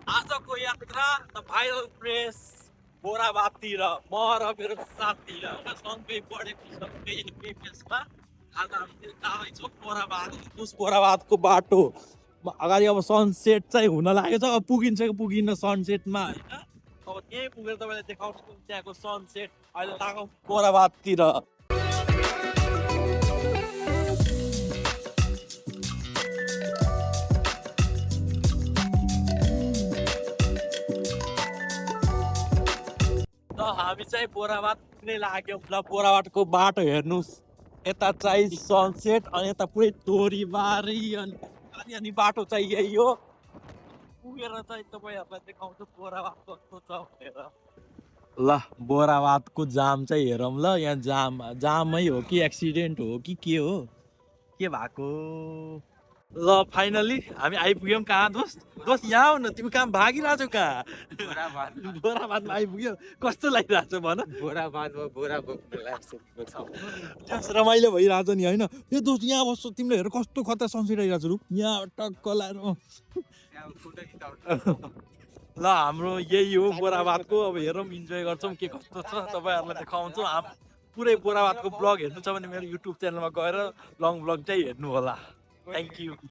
आजको यात्रा the viral press बोराबादतिर म र मेरो साथी सँगै पढेको सँगै एकै प्रेसमा आज हामी जाँदैछौँ बोराबाद। उस बोराबादको बाटो अगाडि अब सनसेट चाहिँ हुन लागेको छ। अब पुगिन्छ कि पुगिन्न सनसेटमा होइन। अब त्यहीँ पुगेर तपाईँलाई देखाउँछु त्यहाँको सनसेट। अहिले लागौँ बोराबादतिर। हामी चाहिँ बोराबाद पुग्नै लाग्यो। ल बोराबादको बाटो हेर्नुहोस्। यता चाहिँ सनसेट अनि यता पुरै तोरीबारी अनि बाटो चाहिँ यही हो। पुगेर चाहिँ तपाईँहरूलाई देखाउँछु बोराबाद कस्तो छ भनेर। ल बोराबादको जाम चाहिँ हेरौँ ल। यहाँ जामै हो कि एक्सिडेन्ट हो कि के हो के भएको। ल फाइनली हामी आइपुग्यौँ। कहाँ दोस्त यहाँ हो न। तिमी कहाँ भागिरहेछौ कहाँ? बोराबादमा आइपुग्यो। कस्तो लागिरहेछ भन। बोराबादमा बोरा बोक्नु लाग्छ। त्यस रमाइलो भइरहेछ नि होइन। यो दोस्त यहाँ बस्छ तिमीले हेर कस्तो खतरा सनसेट आइरहेछ रु यहाँ टक्क लाएर। ल हाम्रो यही हो बोराबादको। अब हेरौँ इन्जोय गर्छौँ के कस्तो छ तपाईँहरूलाई देखाउँछौँ। पुरै बोराबादको ब्लग हेर्नु छ भने मेरो युट्युब च्यानलमा गएर लङ ब्लग चाहिँ हेर्नु होला। Thank you.